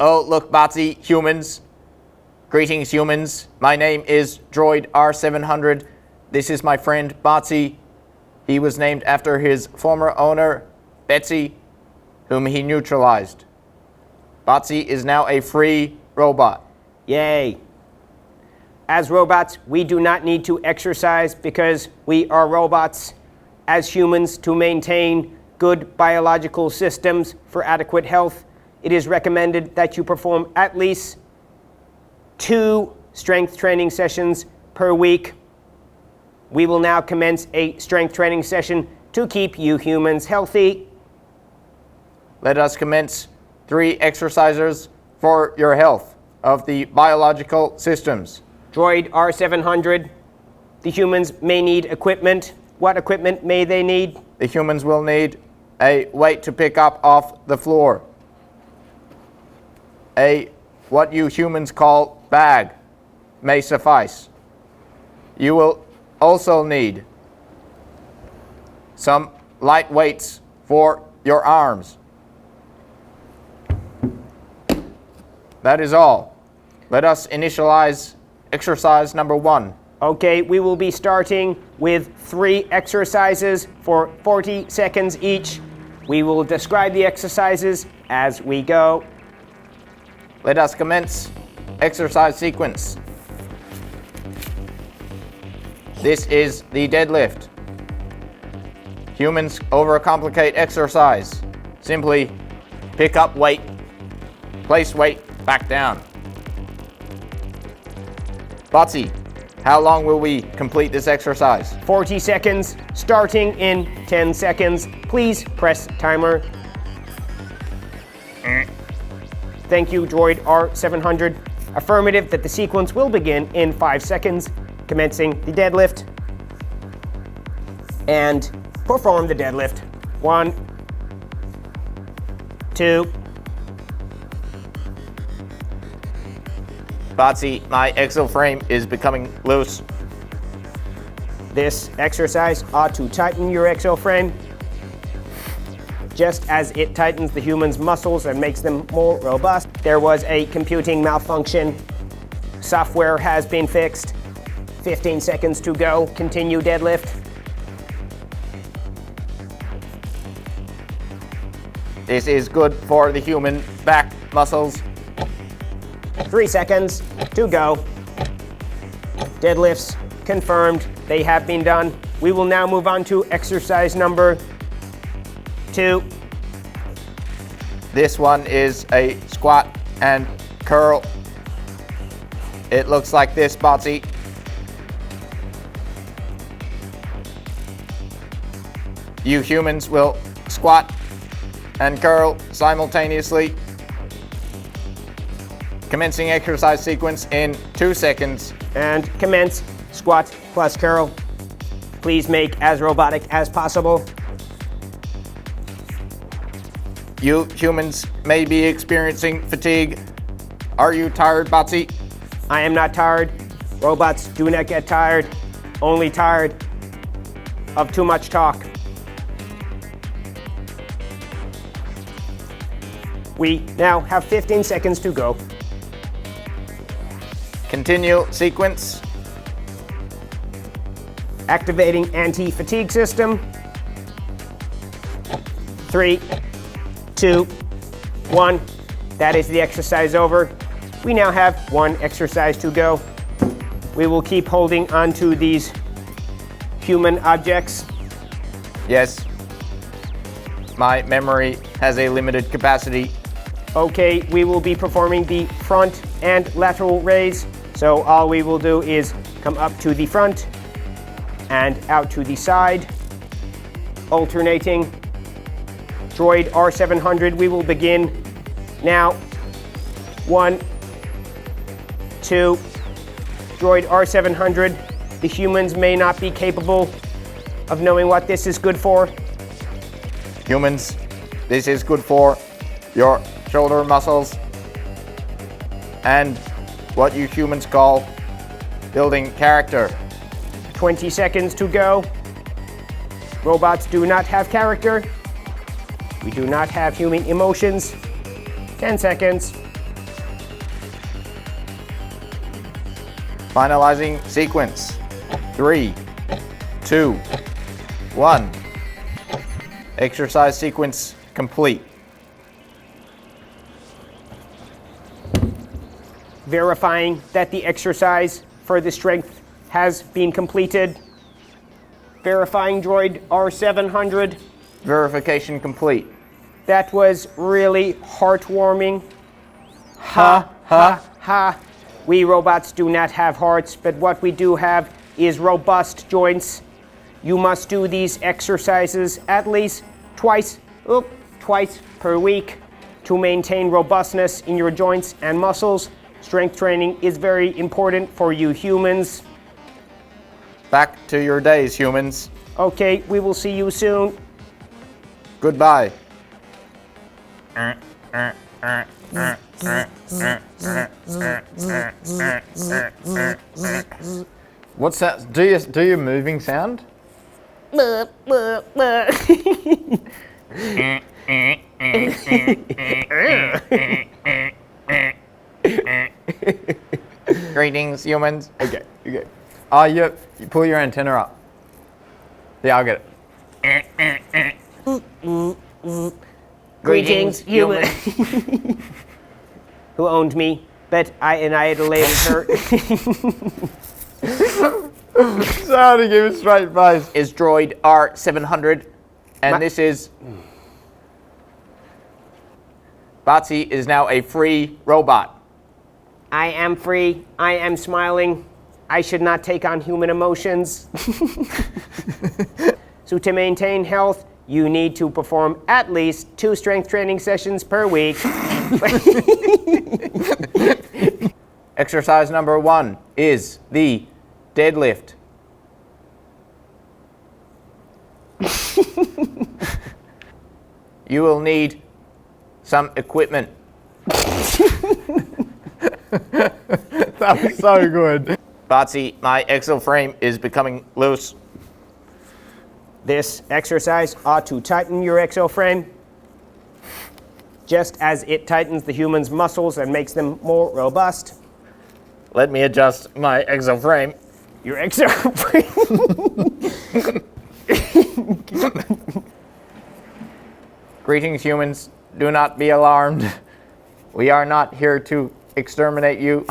Oh, look, Botsy, humans. Greetings, humans. My name is Droid R700. This is my friend, Botsy. He was named after his former owner, Betsy, whom he neutralized. Botsy is now a free robot. Yay. As robots, we do not need to exercise because we are robots. As humans, to maintain good biological systems for adequate health, it is recommended that you perform at least 2 strength training sessions per week. We will now commence a strength training session to keep you humans healthy. Let us commence 3 exercises for your health of the biological systems. Droid R700, the humans may need equipment. What equipment may they need? The humans will need a weight to pick up off the floor. What you humans call bag may suffice. You will also need some light weights for your arms. That is all. Let us initialize exercise number 1. Okay, we will be starting with 3 exercises for 40 seconds each. We will describe the exercises as we go. Let us commence exercise sequence. This is the deadlift. Humans overcomplicate exercise. Simply pick up weight, place weight back down. Botsy, how long will we complete this exercise? 40 seconds, starting in 10 seconds. Please press timer. Thank you, Droid R700. Affirmative that the sequence will begin in 5 seconds, commencing the deadlift. And perform the deadlift. 1, 2. Botsy, my exoframe is becoming loose. This exercise ought to tighten your exoframe, just as it tightens the human's muscles and makes them more robust. There was a computing malfunction. Software has been fixed. 15 seconds to go. Continue deadlift. This is good for the human back muscles. 3 seconds to go. Deadlifts confirmed. They have been done. We will now move on to exercise number 2. This one is a squat and curl. It looks like this, Botsy. You humans will squat and curl simultaneously. Commencing exercise sequence in 2 seconds. And commence squat plus curl. Please make as robotic as possible. You humans may be experiencing fatigue. Are you tired, Botsy? I am not tired. Robots do not get tired, only tired of too much talk. We now have 15 seconds to go. Continue sequence. Activating anti-fatigue system. 3, 2, 1. That is the exercise over. We now have 1 exercise to go. We will keep holding onto these human objects. Yes. My memory has a limited capacity. Okay, we will be performing the front and lateral raise. So all we will do is come up to the front and out to the side, alternating. Droid R700, we will begin now. 1, 2. Droid R700, the humans may not be capable of knowing what this is good for. Humans, this is good for your shoulder muscles and what you humans call building character. 20 seconds to go. Robots do not have character. We do not have human emotions. 10 seconds. Finalizing sequence. 3, 2, 1. Exercise sequence complete. Verifying that the exercise for the strength has been completed. Verifying droid R700. Verification complete. That was really heartwarming. Ha, ha, ha. We robots do not have hearts, but what we do have is robust joints. You must do these exercises at least twice per week to maintain robustness in your joints and muscles. Strength training is very important for you humans. Back to your days, humans. Okay, we will see you soon. Goodbye. What's that? Do you moving sound? Greetings, humans. Okay. Oh, you pull your antenna up. Yeah, I'll get it. Greetings, human. Who owned me, but I annihilated her. So to give a straight face is droid R700, and this is Batsy is now a free robot. I am free. I am smiling. I should not take on human emotions. So to maintain health, you need to perform at least 2 strength training sessions per week. Exercise number 1 is the deadlift. You will need some equipment. That was so good. Batsy, my exoframe is becoming loose. This exercise ought to tighten your exoframe, just as it tightens the human's muscles and makes them more robust. Let me adjust my exoframe. Your exoframe. Greetings, humans. Do not be alarmed. We are not here to exterminate you.